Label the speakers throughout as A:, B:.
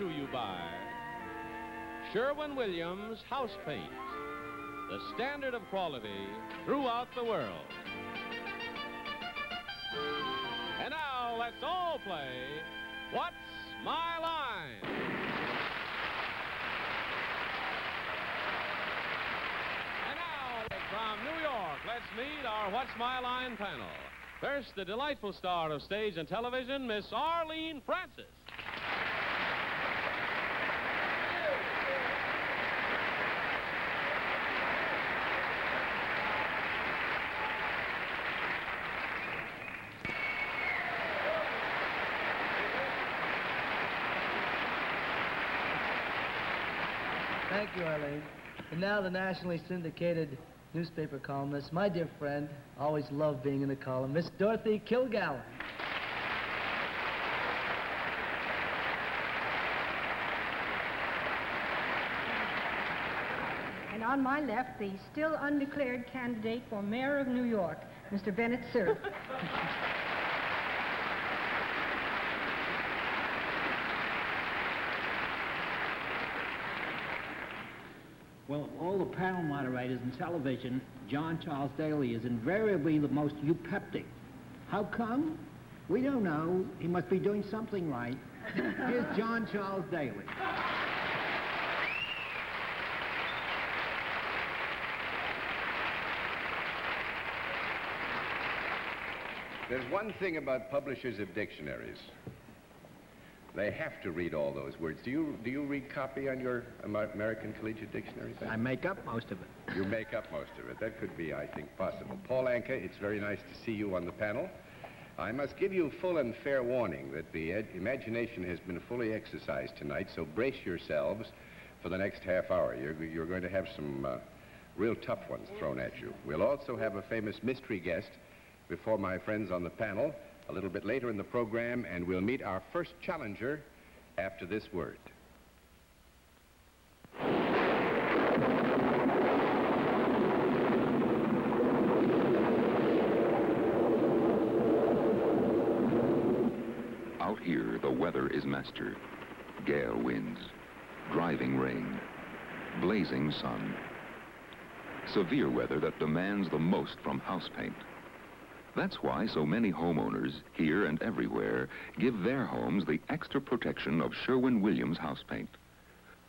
A: to you by Sherwin-Williams House Paint, the standard of quality throughout the world. And now let's all play What's My Line? And now from New York, let's meet our What's My Line panel. First, the delightful star of stage and television, Miss Arlene Francis.
B: Thank you, Arlene. And now the nationally syndicated newspaper columnist, my dear friend, always loved being in the column, Miss Dorothy Kilgallen.
C: And on my left, the still undeclared candidate for mayor of New York, Mr. Bennett Cerf.
D: Well, of all the panel moderators in television, John Charles Daly is invariably the most eupeptic. How come? We don't know. He must be doing something right. Here's John Charles Daly.
E: There's one thing about publishers of dictionaries. They have to read all those words. Do you read copy on your American Collegiate Dictionary?
D: I make up most of it.
E: You make up most of it. That could be, I think, possible. Paul Anka, it's very nice to see you on the panel. I must give you full and fair warning that the imagination has been fully exercised tonight, so brace yourselves for the next half hour. You're going to have some real tough ones thrown at you. We'll also have a famous mystery guest before my friends on the panel a little bit later in the program, and we'll meet our first challenger after this word.
F: Out here, the weather is master. Gale winds, driving rain, blazing sun. Severe weather that demands the most from house paint. That's why so many homeowners, here and everywhere, give their homes the extra protection of Sherwin-Williams house paint.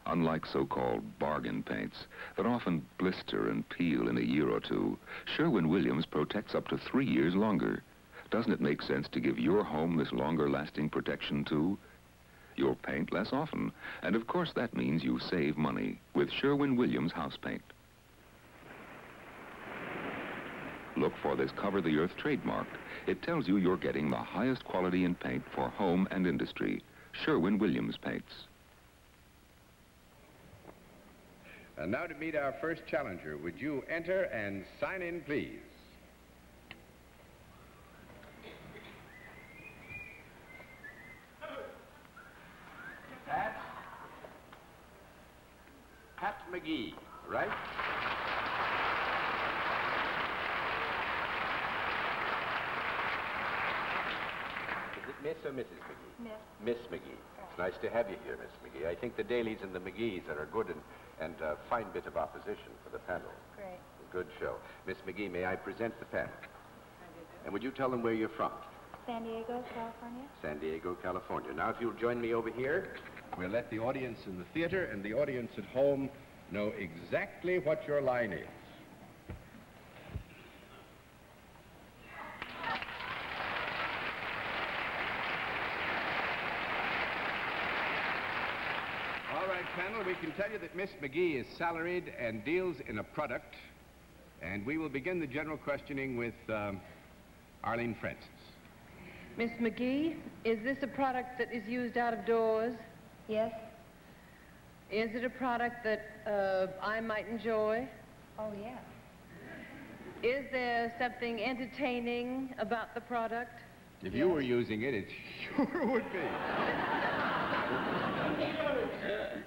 F: Unlike so-called bargain paints that often blister and peel in a year or two, Sherwin-Williams protects up to 3 years longer. Doesn't it make sense to give your home this longer-lasting protection, too? You'll paint less often, and of course that means you save money with Sherwin-Williams house paint. Look for this Cover the Earth trademark. It tells you you're getting the highest quality in paint for home and industry. Sherwin-Williams paints.
E: And now to meet our first challenger. Would you enter and sign in, please? Pat McGee, right? Miss or Mrs. McGee?
C: Miss.
E: Miss McGee. It's nice to have you here, Miss McGee. I think the Dailies and the McGees are a good and fine bit of opposition for the panel.
C: Great.
E: A good show. Miss McGee, may I present the panel? And would you tell them where you're from?
C: San Diego, California.
E: San Diego, California. Now, if you'll join me over here, we'll let the audience in the theater and the audience at home know exactly what your line is. Panel, we can tell you that Miss McGee is salaried and deals in a product, and we will begin the general questioning with Arlene Francis.
G: Miss McGee, is this a product that is used out of doors?
C: Yes.
G: Is it a product that I might enjoy?
C: Oh, yes.
G: Is there something entertaining about the product?
E: If you were using it, it sure would be.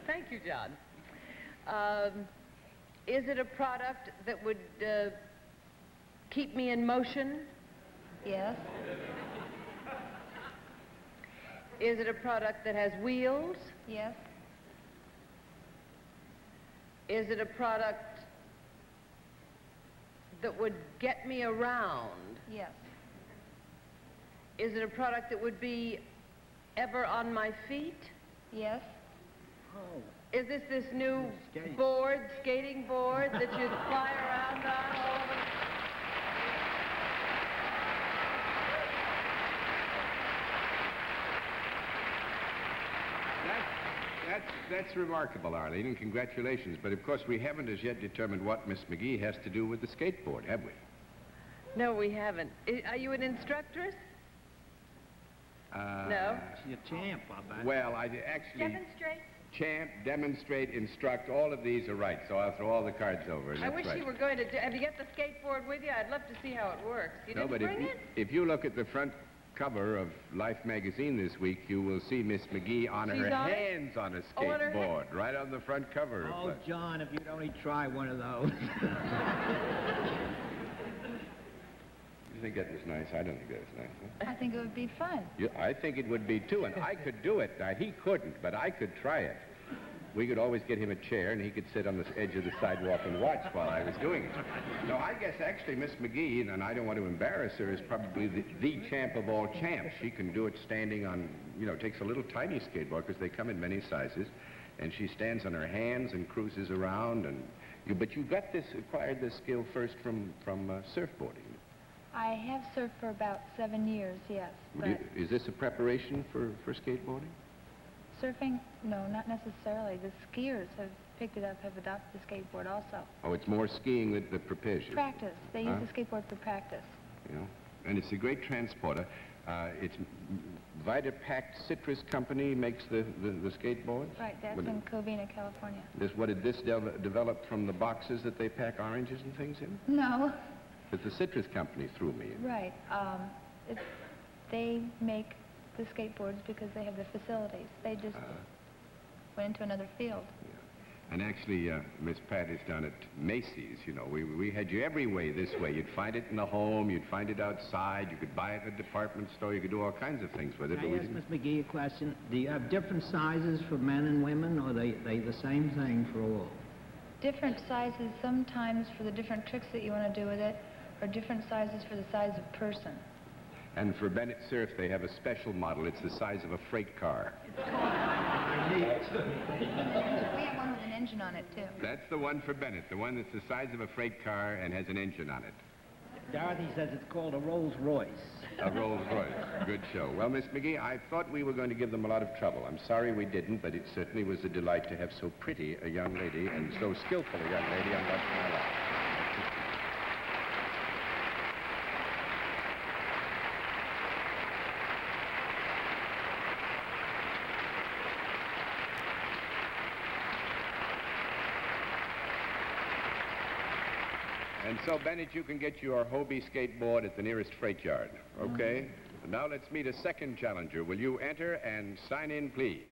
G: Thank you, John. Is it a product that would keep me in motion?
C: Yes.
G: Is it a product that has wheels?
H: Yes.
G: Is it a product that would get me around?
H: Yes.
G: Is it a product that would be ever on my feet?
H: Yes.
D: Oh,
G: Is this new
D: Skating.
G: board, skating board, that you fly around on all over?
E: That's remarkable, Arlene, and congratulations. But, of course, we haven't as yet determined what Miss McGee has to do with the skateboard, have we?
G: No, we haven't. Are you an instructress? No?
D: she's a champ, I bet.
E: Well, I actually...
H: Demonstrate.
E: Champ, demonstrate, instruct, all of these are right, so I'll throw all the cards over. And
G: I
E: that's
G: wish
E: right.
G: you were going to do... Have you got the skateboard with you? I'd love to see how it works. You didn't
E: but
G: bring it?
E: if you look at the front cover of Life magazine this week, you will see Miss McGee on
G: She's
E: her
G: on it?
E: hands on a
G: Oh, on her
E: skateboard, right on the front cover.
D: Oh, John, if you'd only try one of those.
E: You think that was nice? I don't think that was nice. Huh?
H: I think it would be fun.
E: I think it would be, too, and I could do it. Now, he couldn't, but I could try it. We could always get him a chair, and he could sit on the edge of the sidewalk and watch while I was doing it. No, I guess actually Miss McGee, and I don't want to embarrass her, is probably the champ of all champs. She can do it standing on, takes a little tiny skateboard, because they come in many sizes, and she stands on her hands and cruises around. But you acquired this skill first from surfboarding.
H: I have surfed for about 7 years, yes. But
E: Is this a preparation for skateboarding?
H: surfing, no, not necessarily. The skiers have picked it up, have adopted the skateboard also.
E: Oh, it's more skiing that prepares you.
H: Practice. They use the skateboard for practice.
E: And it's a great transporter. It's Vitapact Citrus Company makes the skateboards.
H: Right, that's in Covina, California.
E: What did this develop from the boxes that they pack oranges and things in?
H: No.
E: But the Citrus Company threw me in.
H: Right. They make the skateboards because they have the facilities. They just went into another field.
E: And actually, Miss Pat is down at Macy's, We had you every way this way. You'd find it in the home, you'd find it outside, you could buy it in a department store, you could do all kinds of things with it.
D: Can I ask Miss McGee a question? Do you have different sizes for men and women, or are they the same thing for all?
H: Different sizes sometimes for the different tricks that you want to do with it, or different sizes for the size of person.
E: And for Bennett Surf, they have a special model. It's the size of a freight car.
H: We have one with an engine on it, too.
E: That's the one for Bennett, the one that's the size of a freight car and has an engine on it.
D: Dorothy says it's called a Rolls Royce.
E: A Rolls Royce. Good show. Well, Miss McGee, I thought we were going to give them a lot of trouble. I'm sorry we didn't, but it certainly was a delight to have so pretty a young lady and so skillful a young lady on What's My Life. And so, Bennett, you can get your Hobie skateboard at the nearest freight yard, okay? Now let's meet a second challenger. Will you enter and sign in, please?